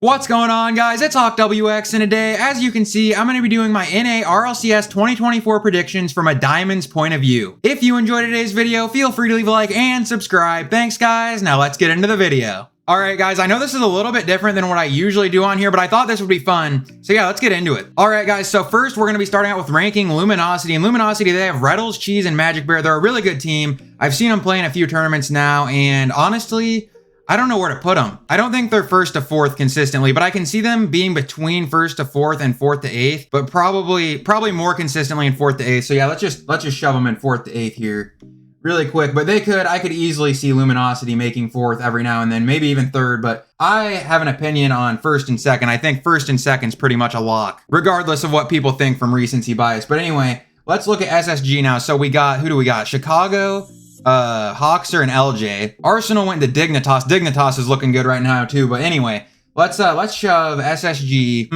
What's going on, guys? It's HawkWX, and today, as you can see, I'm going to be doing my NA RLCS 2024 predictions from a Diamond's point of view. If you enjoyed today's video, feel free to leave a like and subscribe. Thanks, guys. Now let's get into the video. Alright guys, I know this is a little bit different than what I usually do on here, but I thought this would be fun. So yeah, let's get into it. Alright guys, so first we're going to be starting out with ranking Luminosity. And Luminosity, they have Reddles, Cheese, and Magic Bear. They're a really good team. I've seen them play in a few tournaments now, and honestly, I don't know where to put them. I don't think they're first to fourth consistently, but I can see them being between first to fourth and fourth to eighth, but probably more consistently in fourth to eighth. So yeah, let's just shove them in fourth to eighth here really quick. But I could easily see Luminosity making fourth every now and then, maybe even third, but I have an opinion on first and second. I think first and second's pretty much a lock, regardless of what people think from recency bias. But anyway, let's look at SSG now. So we got, who do we got? Chicago, Hawkser, and LJ. Arsenal went to Dignitas. Dignitas is looking good right now too. But anyway, let's shove SSG.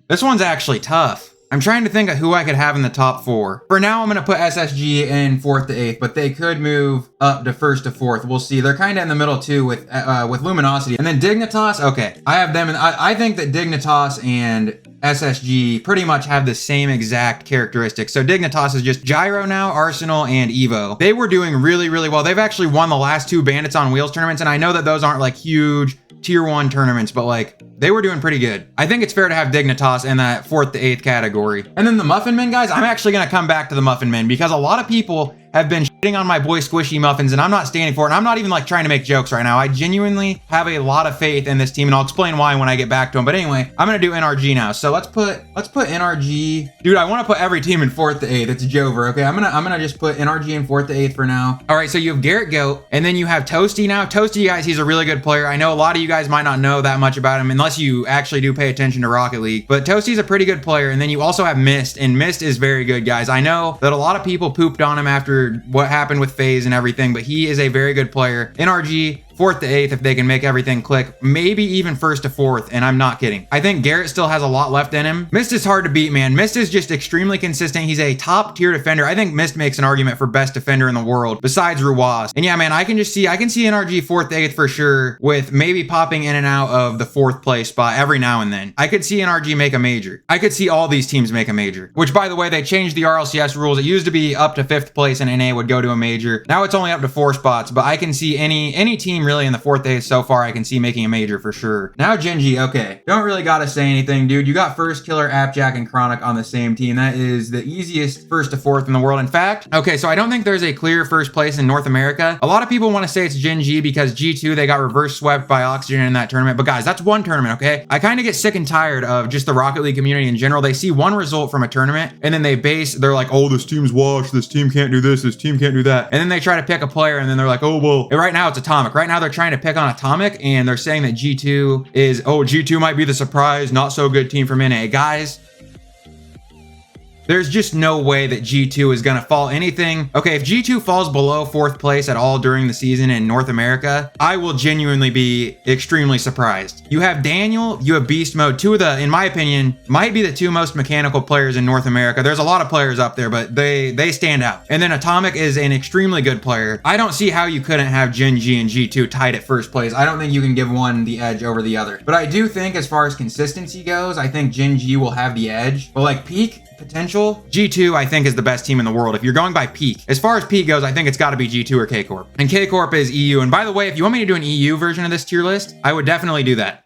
This one's actually tough. I'm trying to think of who I could have in the top four. For now, I'm going to put SSG in fourth to eighth, but they could move up to first to fourth. We'll see. They're kind of in the middle too with Luminosity. And then Dignitas, okay. I have them, and I think that Dignitas and SSG pretty much have the same exact characteristics. So Dignitas is just Gyro now, Arsenal, and Evo. They were doing really, really well. They've actually won the last two Bandits on Wheels tournaments, and I know that those aren't like huge tier 1 tournaments, but like they were doing pretty good. I think it's fair to have Dignitas in that fourth to eighth category. And then the Muffin Men, guys, I'm actually going to come back to the Muffin Men because a lot of people have been shitting on my boy Squishy Muffins, and I'm not standing for it. And I'm not even like trying to make jokes right now. I genuinely have a lot of faith in this team, and I'll explain why when I get back to them. But anyway, I'm gonna do NRG now. So let's put NRG. Dude, I want to put every team in fourth to eighth. It's Jover. Okay, I'm gonna just put NRG in fourth to eighth for now. All right, so you have Garrett Goat, and then you have Toasty now. Toasty, guys, he's a really good player. I know a lot of you guys might not know that much about him unless you actually do pay attention to Rocket League. But Toasty's a pretty good player, and then you also have Mist, and Mist is very good, guys. I know that a lot of people pooped on him after what happened with FaZe and everything, but he is a very good player. NRG, fourth to eighth if they can make everything click, maybe even first to fourth, and I'm not kidding. I think Garrett still has a lot left in him. Mist is hard to beat, man. Mist is just extremely consistent. He's a top tier defender. I think Mist makes an argument for best defender in the world besides Ruaz. And yeah, man, I can see NRG fourth to eighth for sure, with maybe popping in and out of the fourth place spot every now and then. I could see NRG make a major. I could see all these teams make a major, which by the way, they changed the RLCS rules. It used to be up to fifth place in NA would go to a major. Now it's only up to 4 spots, but I can see any team really in the fourth to eighth so far, I can see making a major for sure. Now Genji, okay. Don't really gotta say anything, dude. You got First Killer, Appjack, and Chronic on the same team. That is the easiest first to fourth in the world. In fact, okay, so I don't think there's a clear first place in North America. A lot of people want to say it's Genji because G2, they got reverse swept by Oxygen in that tournament. But guys, that's one tournament, okay? I kind of get sick and tired of just the Rocket League community in general. They see one result from a tournament, and then they're like, oh, this team's washed, this team can't do this team can't do that. And then they try to pick a player, and then they're like, oh, well, right now it's Atomic. Right now they're trying to pick on Atomic, and they're saying that G2 might be the surprise, not so good team from NA. Guys, there's just no way that G2 is going to fall anything. Okay, if G2 falls below fourth place at all during the season in North America, I will genuinely be extremely surprised. You have Daniel, you have Beast Mode, two of the, in my opinion, might be the two most mechanical players in North America. There's a lot of players up there, but they stand out. And then Atomic is an extremely good player. I don't see how you couldn't have Genji and G2 tied at first place. I don't think you can give one the edge over the other. But I do think as far as consistency goes, I think Genji will have the edge. But like peak potential, G2 I think is the best team in the world. If you're going by peak, as far as peak goes, I think it's got to be G2 or K-Corp. And K-Corp is EU. And by the way, if you want me to do an EU version of this tier list, I would definitely do that.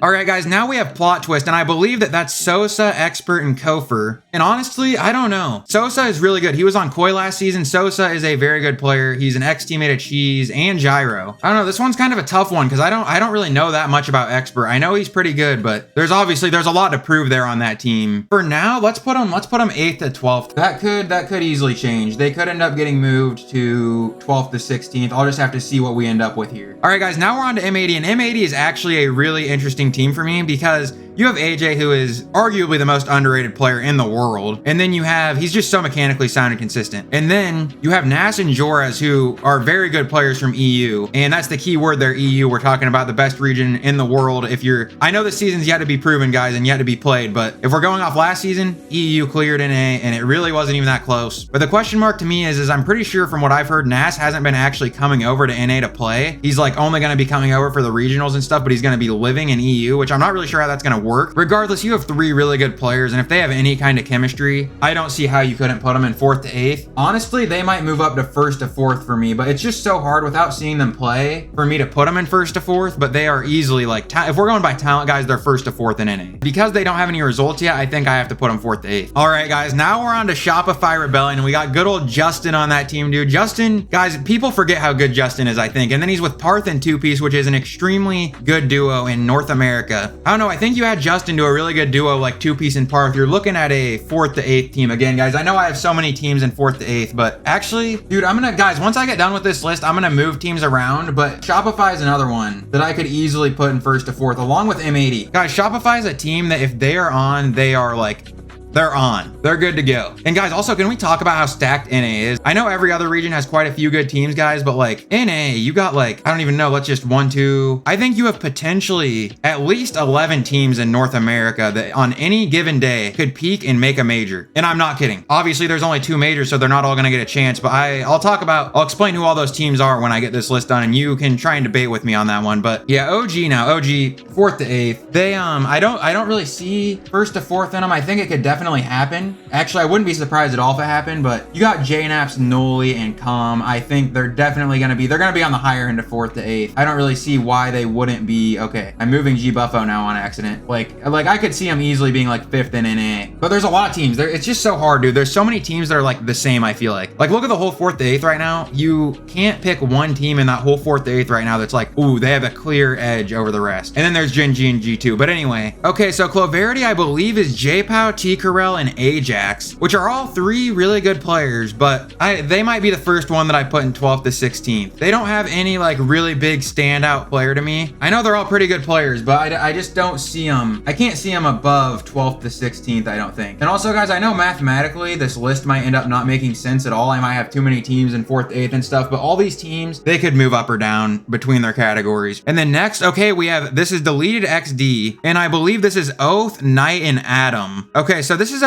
All right, guys, now we have Plot Twist, and I believe that that's Sosa, Expert, and Kofer. And honestly, I don't know. Sosa is really good. He was on Koi last season. Sosa is a very good player. He's an ex-teammate of Cheese and Gyro. I don't know. This one's kind of a tough one because I don't really know that much about Expert. I know he's pretty good, but there's a lot to prove there on that team. For now, let's put him 8th to 12th. That could easily change. They could end up getting moved to 12th to 16th. I'll just have to see what we end up with here. All right, guys, now we're on to M80, and M80 is actually a really interesting team for me because you have AJ, who is arguably the most underrated player in the world. And then you have, he's just so mechanically sound and consistent. And then you have Nas and Joras, who are very good players from EU. And that's the key word there, EU. We're talking about the best region in the world. If you're, I know this season's yet to be proven, guys, and yet to be played, but if we're going off last season, EU cleared NA, and it really wasn't even that close. But the question mark to me is I'm pretty sure from what I've heard, Nas hasn't been actually coming over to NA to play. He's like only going to be coming over for the regionals and stuff, but he's going to be living in EU, which I'm not really sure how that's going to work. Regardless, you have 3 really good players, and if they have any kind of chemistry, I don't see how you couldn't put them in 4th to 8th. Honestly, they might move up to 1st to 4th for me, but it's just so hard without seeing them play for me to put them in 1st to 4th, but they are easily like, if we're going by talent, guys, they're 1st to 4th in NA. Because they don't have any results yet, I think I have to put them 4th to 8th. All right, guys, now we're on to Shopify Rebellion, and we got good old Justin on that team, dude. Justin, guys, people forget how good Justin is, I think. And then he's with Parth and 2Piece, which is an extremely good duo in North America. I don't know, I think you add Justin to a really good duo like 2Piece and Parth, you're looking at a 4th to 8th team. Again, guys, I know I have so many teams in 4th to 8th, but actually, dude, guys, once I get done with this list, I'm gonna move teams around, but Shopify is another one that I could easily put in 1st to 4th, along with M80. Guys, Shopify is a team that if they are on, they are like, they're on. They're good to go. And guys, also, can we talk about how stacked NA is? I know every other region has quite a few good teams, guys, but like NA, you got like, I don't even know, let's just 1, 2. I think you have potentially at least 11 teams in North America that on any given day could peak and make a major. And I'm not kidding. Obviously, there's only 2 majors, so they're not all gonna get a chance, but I'll explain who all those teams are when I get this list done, and you can try and debate with me on that one. But yeah, OG now, OG 4th to 8th. They, I don't really see 1st to 4th in them. I think it could definitely happen. Actually, I wouldn't be surprised at all if it happened, but you got JNaps, Noli, and Com. I think they're definitely gonna be on the higher end of 4th to 8th. I don't really see why they wouldn't be. Okay, I'm moving G Buffo now on accident. Like I could see them easily being like 5th in NA. But there's a lot of teams. It's just so hard, dude. There's so many teams that are like the same, I feel like. Like, look at the whole 4th to 8th right now. You can't pick one team in that whole 4th to 8th right now that's like, ooh, they have a clear edge over the rest. And then there's Gen G and G2. But anyway, okay, so Cloverity, I believe, is J-Pow, T-Carell, and Ajax, which are all 3 really good players, but they might be the first one that I put in 12th to 16th. They don't have any like really big standout player to me. I know they're all pretty good players, but I just don't see them. I can't see them above 12th to 16th, I don't think. And also, guys, I know mathematically this list might end up not making sense at all. I might have too many teams in 4th to 8th and stuff, but all these teams, they could move up or down between their categories. And then next, okay, we have, this is Deleted XD, and I believe this is Oath, Knight, and Adam. Okay, so this is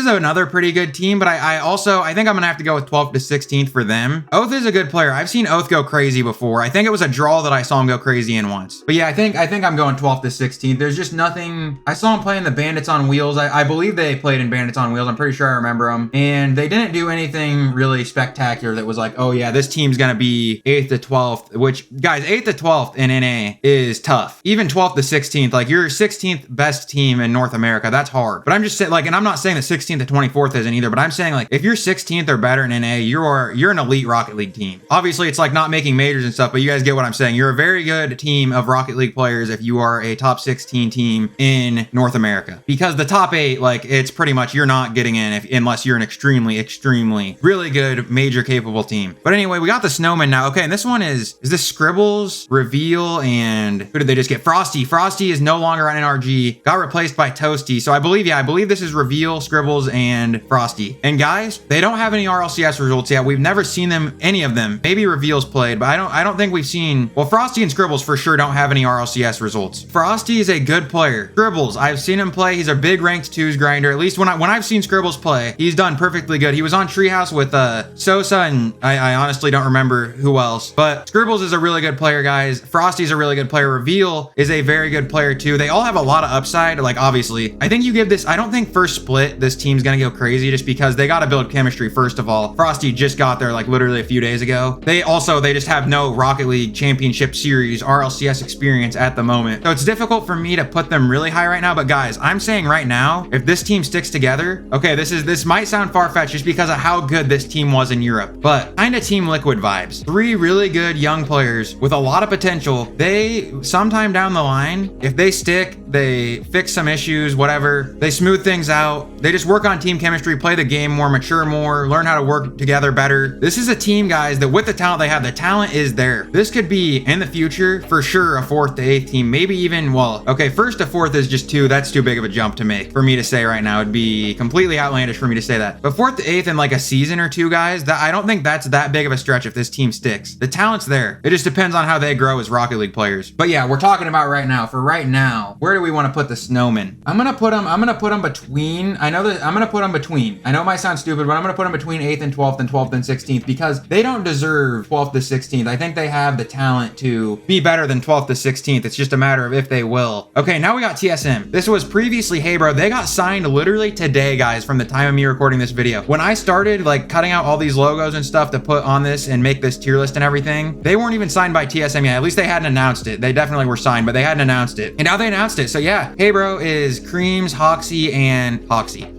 another pretty good team, but I think I'm gonna have to go with 12th to 16th for them. Oath is a good player. I've seen Oath go crazy before. I think it was a draw that I saw him go crazy in once. But yeah, I think I'm going 12th to 16th. There's just nothing. I saw him playing the Bandits on Wheels. I believe they played in Bandits on Wheels. I'm pretty sure I remember them. And they didn't do anything really spectacular that was like, oh yeah, this team's gonna be 8th to 12th, which, guys, 8th to 12th in NA is tough. Even 12th to 16th, like your 16th best team in North America, that's hard. But I'm just saying, like, and I'm not saying that 16th to 24th isn't either, but I'm saying like if you're 16th or better in NA, you're an elite Rocket League team. Obviously, it's like not making majors and stuff, but you guys get what I'm saying. You're a very good team of Rocket League players if you are a top 16 team in North America. Because the top 8, like, it's pretty much you're not getting in unless you're an extremely really good major capable team. But anyway, we got the Snowman now. Okay, and this one is this Scribbles, Reveal, and who did they just get? Frosty. Frosty is no longer on NRG, got replaced by Toasty. So I believe this is Reveal, Scribbles, and Frosty. And guys, they don't have any RLCS results yet. We've never seen them, any of them. Maybe Reveal's played, but I don't think we've seen, well, Frosty and Scribbles for sure don't have any RLCS results. Frosty is a good player. Scribbles, I've seen him play. He's a big ranked 2s grinder. At least when I've seen Scribbles play, he's done perfectly good. He was on Treehouse with Sosa, and I honestly don't remember who else, but Scribbles is a really good player, guys. Frosty's a really good player. Reveal is a very good player too. They all have a lot of upside. Like, obviously, I think you give this, I don't think first split this team's gonna go crazy just because they got to build chemistry first of all. Frosty just got there like literally a few days ago. They just have no Rocket League Championship Series RLCS experience at the moment, so it's difficult for me to put them really high right now. But guys, I'm saying right now, if this team sticks together, okay, this might sound far-fetched just because of how good this team was in Europe, but kind of Team Liquid vibes. 3 really good young players with a lot of potential. They, sometime down the line, if they stick, they fix some issues, whatever. They smooth things out. They just work on team chemistry, play the game more, mature more, learn how to work together better. This is a team, guys, that with the talent they have, the talent is there. This could be, in the future, for sure, a 4th to 8th team. Maybe even, well, okay, 1st to 4th is just 2. That's too big of a jump to make for me to say right now. It'd be completely outlandish for me to say that. But 4th to 8th in like a season or 2, guys, that I don't think that's that big of a stretch if this team sticks. The talent's there. It just depends on how they grow as Rocket League players. But yeah, we're talking about right now. For right now, where do we want to put the snowmen? I'm gonna put them between. I know that I'm gonna put them between. I know it might sound stupid, but I'm gonna put them between 8th and 12th and 12th and 16th because they don't deserve 12th to 16th. I think they have the talent to be better than 12th to 16th. It's just a matter of if they will. Okay, now we got TSM. This was previously Hey Bro. They got signed literally today, guys, from the time of me recording this video. When I started like cutting out all these logos and stuff to put on this and make this tier list and everything, they weren't even signed by TSM yet. At least they hadn't announced it. They definitely were signed, but they hadn't announced it. And now they announced it. So yeah, Hey Bro is Creams, Hoxie, and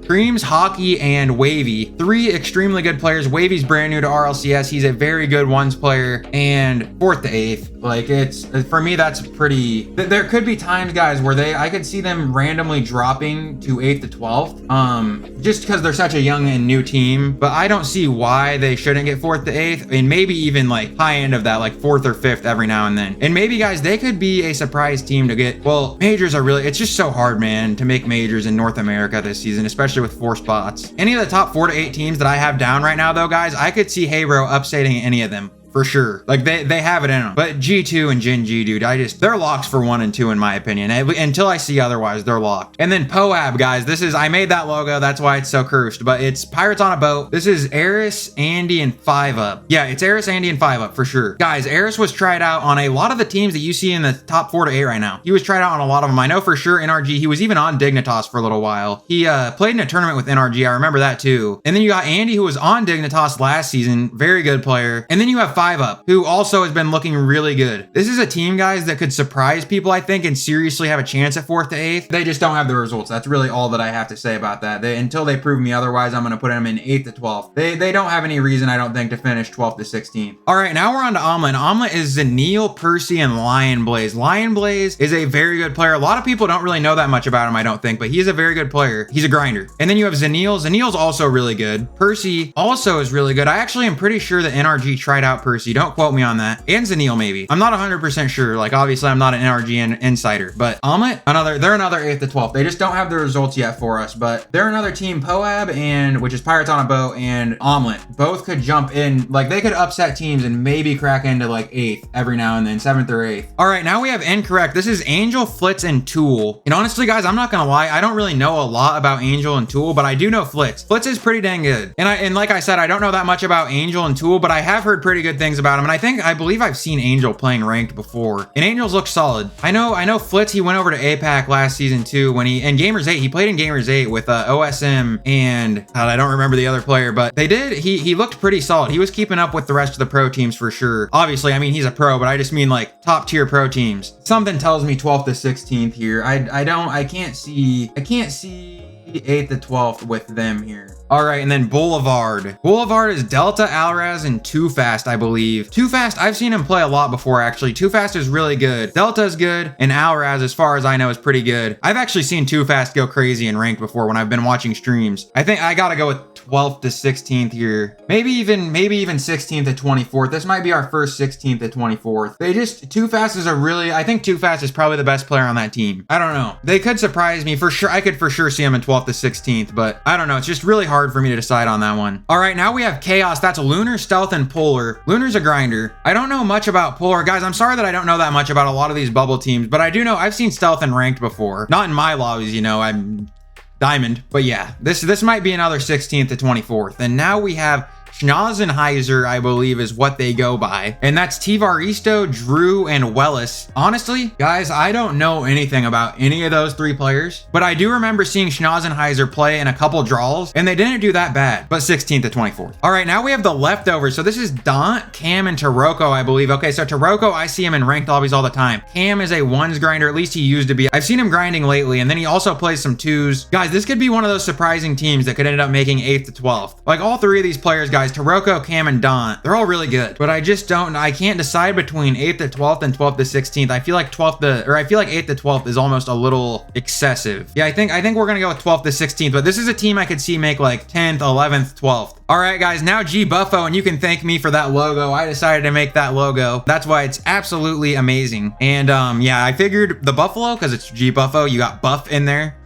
Creams, Hockey, and Wavy. 3 extremely good players. Wavy's brand new to RLCS. He's a very good ones player. And 4th to 8th. Like, it's, for me, that's pretty, there could be times, guys, where I could see them randomly dropping to 8th to 12th. Just because they're such a young and new team. But I don't see why they shouldn't get 4th to 8th. And maybe even like high end of that, like 4th or 5th every now and then. And maybe, guys, they could be a surprise team to get. Well, majors are really, it's just so hard, man, to make majors in North America this season, especially with 4 spots. Any of the top 4 to 8 teams that I have down right now, though, guys, I could see Hey Bro upsetting any of them. For sure. Like, they have it in them. But G2 and Gen G, dude, they're locks for 1 and 2 in my opinion. Until I see otherwise, they're locked. And then Poab, guys, I made that logo. That's why it's so cursed. But it's Pirates on a Boat. This is Eris, Andy, and 5UP. Yeah, it's Eris, Andy, and 5UP for sure. Guys, Eris was tried out on a lot of the teams that you see in the top 4 to 8 right now. He was tried out on a lot of them. I know for sure NRG. He was even on Dignitas for a little while. He played in a tournament with NRG. I remember that too. And then you got Andy, who was on Dignitas last season. Very good player. And then you have 5UP, who also has been looking really good. This is a team, guys, that could surprise people, I think, and seriously have a chance at 4th to 8th. They just don't have the results. That's really all that I have to say about that. Until they prove me otherwise, I'm going to put them in 8th to 12th. They don't have any reason, I don't think, to finish 12th to 16th. All right, now we're on to Omelette. Omelette is Zanil, Percy, and Lion Blaze. Lion Blaze is a very good player. A lot of people don't really know that much about him, I don't think, but he's a very good player. He's a grinder. And then you have Zanil. Zanil's also really good. Percy also is really good. I actually am pretty sure that NRG tried out Percy. Don't quote me on that. And Zanil, maybe. I'm not 100% sure. Like, obviously, I'm not an NRG insider. But Omelette, they're another 8th to 12th. They just don't have the results yet for us. But they're another team. Poab, which is Pirates on a Boat, and Omelette, both could jump in. Like, they could upset teams and maybe crack into, like, 8th every now and then, 7th or 8th. All right, now we have Incorrect. This is Angel, Flitz, and Tool. And honestly, guys, I'm not going to lie. I don't really know a lot about Angel and Tool, but I do know Flitz. Flitz is pretty dang good. And like I said, I don't know that much about Angel and Tool, but I have heard pretty good things about him. And I believe I've seen Angel playing ranked before, and Angels look solid. I know Flitz, he went over to APAC last season too, when in Gamers 8, he played in Gamers 8 with OSM and I don't remember the other player, but he looked pretty solid. He was keeping up with the rest of the pro teams for sure. Obviously, I mean, he's a pro, but I just mean like top tier pro teams. Something tells me 12th to 16th here. I can't see 8th to 12th with them here. All right, and then Boulevard. Boulevard is Delta, Alraz, and Too Fast, I believe. Too Fast, I've seen him play a lot before, actually. Too Fast is really good. Delta is good, and Alraz, as far as I know, is pretty good. I've actually seen Too Fast go crazy in ranked before when I've been watching streams. I think I gotta go with 12th to 16th here. Maybe even 16th to 24th. This might be our first 16th to 24th. Too Fast is I think Too Fast is probably the best player on that team. I don't know. They could surprise me for sure. I could for sure see him in 12th to 16th, but I don't know. It's just really hard for me to decide on that one. All right, now we have Chaos. That's Lunar, Stealth, and Polar. Lunar's a grinder. I don't know much about Polar. Guys, I'm sorry that I don't know that much about a lot of these bubble teams, but I do know I've seen Stealth and ranked before. Not in my lobbies, I'm Diamond. But yeah, this might be another 16th to 24th. And now we have Schnazenheiser, I believe, is what they go by. And that's Tivaristo, Drew, and Wellis. Honestly, guys, I don't know anything about any of those 3 players, but I do remember seeing Schnazenheiser play in a couple draws, and they didn't do that bad, but 16th to 24th. All right, now we have the leftovers. So this is Dant, Cam, and Taroko, I believe. Okay, so Taroko, I see him in ranked lobbies all the time. Cam is a 1s grinder, at least he used to be. I've seen him grinding lately, and then he also plays some 2s. Guys, this could be one of those surprising teams that could end up making 8th to 12th. Like, all 3 of these players, guys, guys, Taroko, Cam, and Daunt, they're all really good, but I can't decide between 8th to 12th and 12th to 16th. I feel like 8th to 12th is almost a little excessive. Yeah, I think we're gonna go with 12th to 16th, but this is a team I could see make like 10th, 11th, 12th. All right, guys, now G Buffo, and you can thank me for that logo. I decided to make that logo. That's why it's absolutely amazing. And yeah, I figured the Buffalo, because it's G Buffo, you got buff in there.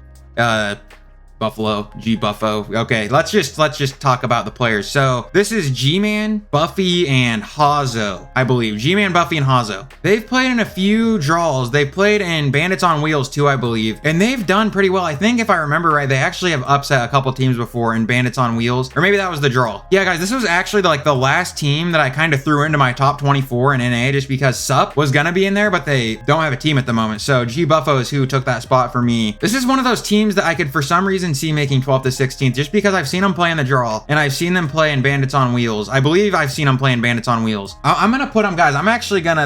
Buffalo, G Buffo. Okay, let's just talk about the players. So this is G-Man, Buffy, and Hazo, I believe. G-Man, Buffy, and Hazo. They've played in a few draws. They played in Bandits on Wheels too, I believe. And they've done pretty well. I think if I remember right, they actually have upset a couple teams before in Bandits on Wheels. Or maybe that was the draw. Yeah, guys, this was actually like the last team that I kind of threw into my top 24 in NA just because Sup was gonna be in there, but they don't have a team at the moment. So G Buffo is who took that spot for me. This is one of those teams that I could, for some reason, see making 12th to 16th just because I've seen them play in the draw and I've seen them play in Bandits on Wheels. I believe I've seen them play in Bandits on Wheels. I'm gonna put them, guys,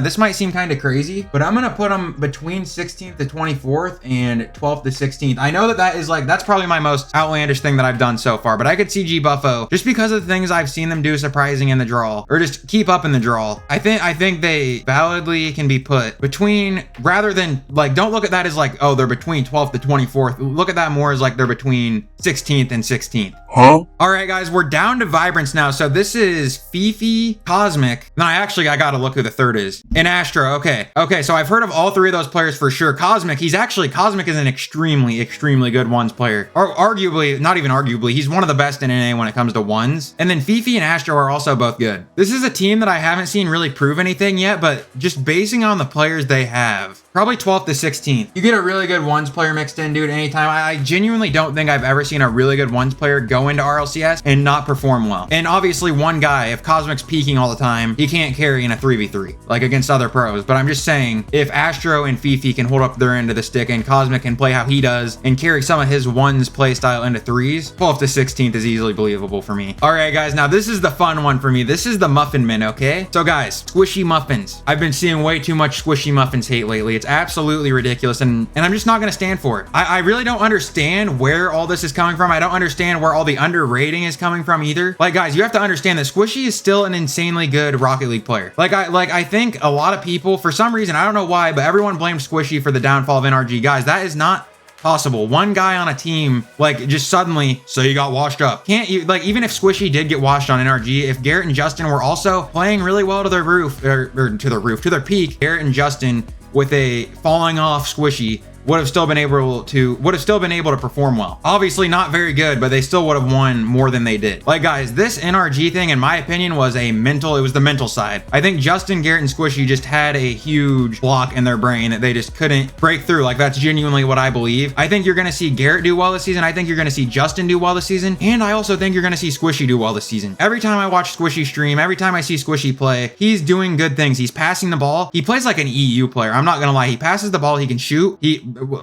this might seem kind of crazy, but I'm gonna put them between 16th to 24th and 12th to 16th. I know that is like, that's probably my most outlandish thing that I've done so far, but I could see G Buffo just because of the things I've seen them do surprising in the draw or just keep up in the draw. I think they validly can be put between, rather than like, don't look at that as like, oh, they're between 12th to 24th. Look at that more as like they're between 16th and 16th. Huh? All right, guys, we're down to Vibrance now. So this is Fifi, Cosmic. No, I gotta look who the third is. And Astro. Okay, so I've heard of all three of those players for sure. Cosmic is an extremely good ones player. Or arguably, not even arguably, he's one of the best in NA when it comes to ones. And then Fifi and Astro are also both good. This is a team that I haven't seen really prove anything yet, but just basing on the players they have, probably 12th to 16th. You get a really good ones player mixed in, dude, anytime. I genuinely don't think I've ever seen a really good ones player go into RLCS and not perform well. And obviously one guy, if Cosmic's peaking all the time, he can't carry in a 3v3, like against other pros. But I'm just saying, if Astro and Fifi can hold up their end of the stick and Cosmic can play how he does and carry some of his ones play style into threes, 12th to 16th is easily believable for me. All right, guys, now this is the fun one for me. This is the Muffin Men, okay? So guys, squishy muffins. I've been seeing way too much squishy muffins hate lately. It's absolutely ridiculous, and I'm just not gonna stand for it. I really don't understand where all this is coming from. I don't understand where all the underrating is coming from either. Like, guys, you have to understand that Squishy is still an insanely good Rocket League player. I think a lot of people, for some reason, I don't know why, but everyone blames Squishy for the downfall of NRG. Guys, that is not possible. One guy on a team, like, just suddenly, so you got washed up. Can't you, like, even if Squishy did get washed on NRG, if Garrett and Justin were also playing really well to their roof, or to their peak, Garrett and Justin with a falling off Squishy would have still been able to perform well. Obviously not very good, but they still would have won more than they did. Like, guys, this NRG thing, in my opinion, was the mental side. I think Justin, Garrett, and Squishy just had a huge block in their brain that they just couldn't break through. Like, that's genuinely what I believe. I think you're gonna see Garrett do well this season. I think you're gonna see Justin do well this season. And I also think you're gonna see Squishy do well this season. Every time I watch Squishy stream, every time I see Squishy play, he's doing good things. He's passing the ball. He plays like an EU player. I'm not gonna lie. He passes the ball. He can shoot.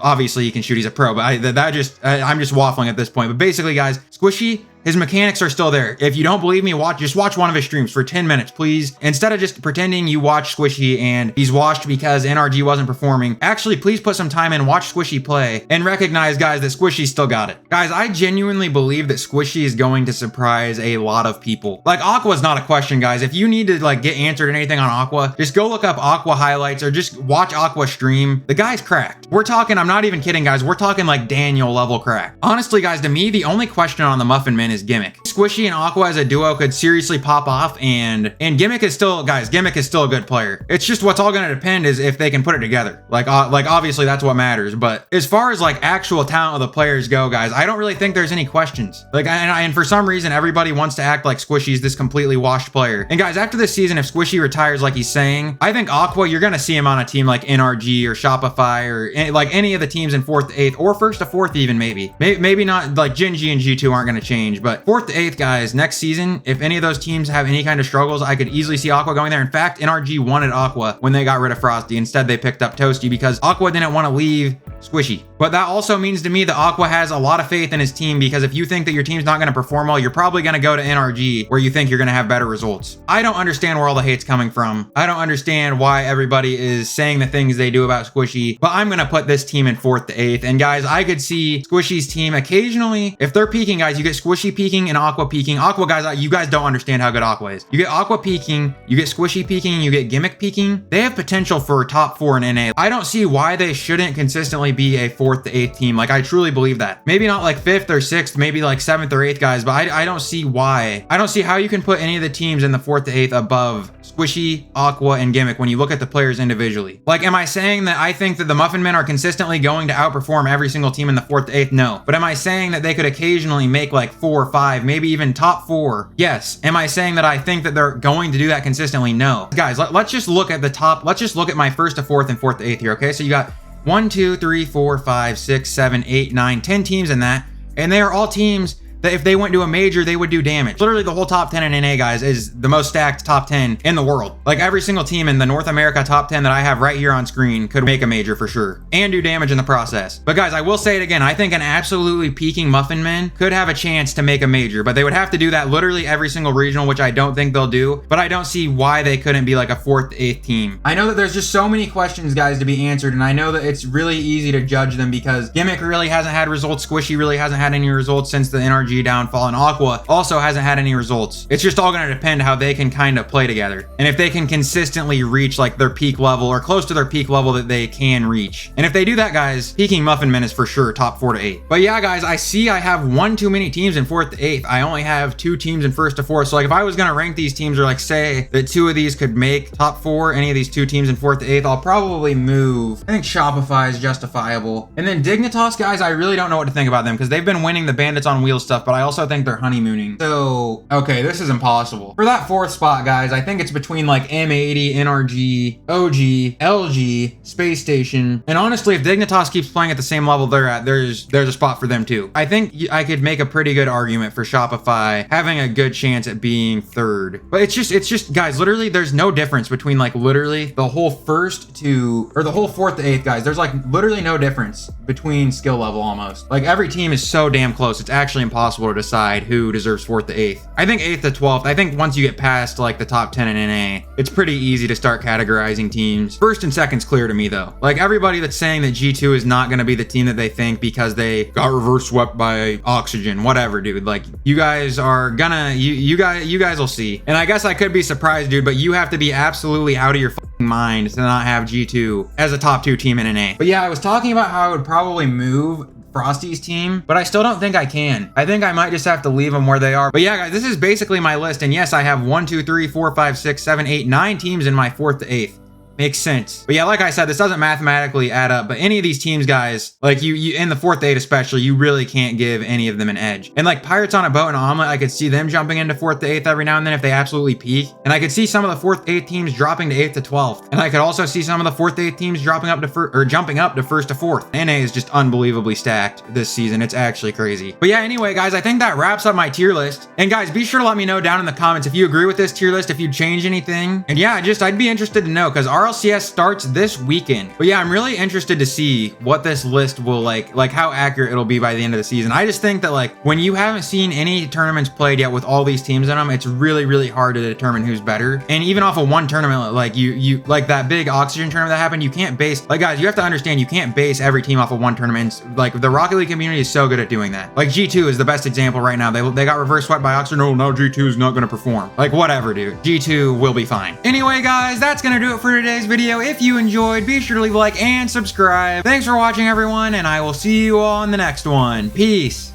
Obviously he can shoot, he's a pro, but I'm just waffling at this point. But basically, guys, Squishy, his mechanics are still there. If you don't believe me, just watch one of his streams for 10 minutes, please. Instead of just pretending you watch Squishy and he's washed because NRG wasn't performing, actually, please put some time in, watch Squishy play, and recognize, guys, that Squishy still got it. Guys, I genuinely believe that Squishy is going to surprise a lot of people. Like, Aqua's not a question, guys. If you need to, like, get answered anything on Aqua, just go look up Aqua highlights or just watch Aqua stream. The guy's cracked. We're talking, I'm not even kidding, guys. We're talking like Daniel level crack. Honestly, guys, to me, the only question on the Muffin Men is Gimmick. Squishy and Aqua as a duo could seriously pop off, and Gimmick is still, guys, Gimmick is still a good player. It's just what's all gonna depend is if they can put it together. Like obviously that's what matters, but as far as like actual talent of the players go, guys, I don't really think there's any questions. Like, and for some reason, everybody wants to act like Squishy's this completely washed player. And guys, after this season, if Squishy retires like he's saying, I think Aqua, you're gonna see him on a team like NRG or Shopify or like any of the teams in 4th to 8th or 1st to 4th even, maybe not, like Gen G and G2 aren't gonna change, but 4th to 8th, guys, next season, if any of those teams have any kind of struggles, I could easily see Aqua going there. In fact, NRG wanted Aqua when they got rid of Frosty. Instead, they picked up Toasty because Aqua didn't want to leave Squishy. But that also means to me that Aqua has a lot of faith in his team, because if you think that your team's not going to perform well, you're probably going to go to NRG where you think you're going to have better results. I don't understand where all the hate's coming from. I don't understand why everybody is saying the things they do about Squishy, but I'm going to put this team in 4th to 8th. And guys, I could see Squishy's team occasionally, if they're peaking, guys, you get Squishy peaking and Aqua Aqua peaking. Aqua, guys, you guys don't understand how good Aqua is. You get Aqua peaking, you get Squishy peaking, you get Gimmick peaking. They have potential for top 4 in NA. I don't see why they shouldn't consistently be a 4th to 8th team. Like, I truly believe that. Maybe not like 5th or 6th, maybe like 7th or 8th, guys, but I don't see why. I don't see how you can put any of the teams in the 4th to 8th above Squishy, Aqua, and Gimmick when you look at the players individually. Like, am I saying that I think that the Muffin Men are consistently going to outperform every single team in the 4th to 8th? No. But am I saying that they could occasionally make like 4 or 5, maybe even top 4? Yes. Am I saying that I think that they're going to do that consistently? No. Guys, let's just look at the top. Let's just look at my 1st to 4th and 4th to 8th here, okay? So you got 1, 2, 3, 4, 5, 6, 7, 8, 9, 10 teams in that, and they are all teams that if they went to a major, they would do damage. Literally the whole top 10 in NA, guys, is the most stacked top 10 in the world. Like, every single team in the North America top 10 that I have right here on screen could make a major for sure and do damage in the process. But guys, I will say it again. I think an absolutely peaking Muffin Men could have a chance to make a major, but they would have to do that literally every single regional, which I don't think they'll do, but I don't see why they couldn't be like a 4th to 8th team. I know that there's just so many questions, guys, to be answered, and I know that it's really easy to judge them because Gimmick really hasn't had results. Squishy really hasn't had any results since the NRG downfall, and Aqua also hasn't had any results. It's just all going to depend how they can kind of play together and if they can consistently reach like their peak level or close to their peak level that they can reach. And if they do that, guys, peaking Muffin Men is for sure top 4 to 8. But yeah, guys, I see I have one too many teams in 4th to 8th. I only have 2 teams in 1st to 4th. So like if I was going to rank these teams or like say that 2 of these could make top 4, any of these 2 teams in 4th to 8th, I'll probably move. I think Shopify is justifiable. And then Dignitas, guys, I really don't know what to think about them because they've been winning the Bandits on Wheels stuff, but I also think they're honeymooning. So, okay, this is impossible. For that 4th spot, guys, I think it's between like M80, NRG, OG, LG, Space Station, and honestly, if Dignitas keeps playing at the same level they're at, there's a spot for them too. I think I could make a pretty good argument for Shopify having a good chance at being 3rd. But it's just, guys, literally, there's no difference between like literally the whole 1st to, or the whole 4th to 8th, guys. There's like literally no difference between skill level almost. Like every team is so damn close. It's actually impossible to decide who deserves 4th to 8th. I think 8th to 12th, I think once you get past like the top 10 in NA, it's pretty easy to start categorizing teams. 1st and 2nd's clear to me though. Like everybody that's saying that G2 is not going to be the team that they think because they got reverse swept by Oxygen, whatever, dude. Like you guys are gonna, you guys will see. And I guess I could be surprised, dude, but you have to be absolutely out of your mind to not have G2 as a top 2 team in NA. But yeah, I was talking about how I would probably move Frosty's team, but I still don't think I can. I think I might just have to leave them where they are. But yeah, guys, this is basically my list. And yes, I have 1, 2, 3, 4, 5, 6, 7, 8, 9 teams in my 4th to 8th. Makes sense. But yeah, like I said, this doesn't mathematically add up, but any of these teams, guys, like you in the 4th to 8th especially, you really can't give any of them an edge. And like Pirates on a Boat and Omelet, I could see them jumping into 4th to 8th every now and then if they absolutely peak. And I could see some of the 4th to 8th teams dropping to 8th to 12th. And I could also see some of the 4th to 8th teams dropping up to jumping up to 1st to 4th. NA is just unbelievably stacked this season. It's actually crazy. But yeah, anyway, guys, I think that wraps up my tier list. And guys, be sure to let me know down in the comments if you agree with this tier list, if you change anything. And yeah, I'd be interested to know because RLCS starts this weekend. But yeah, I'm really interested to see what this list will like how accurate it'll be by the end of the season. I just think that like when you haven't seen any tournaments played yet with all these teams in them, it's really, really hard to determine who's better. And even off of one tournament, like you like that big Oxygen tournament that happened, you can't base, like guys, you have to understand, you can't base every team off of one tournament. Like the Rocket League community is so good at doing that. Like G2 is the best example right now. They got reverse swept by Oxygen. Oh, now G2 is not going to perform. Like whatever, dude. G2 will be fine. Anyway, guys, that's going to do it for today's video. If you enjoyed, be sure to leave a like and subscribe. Thanks for watching, everyone, and I will see you all in the next one. Peace.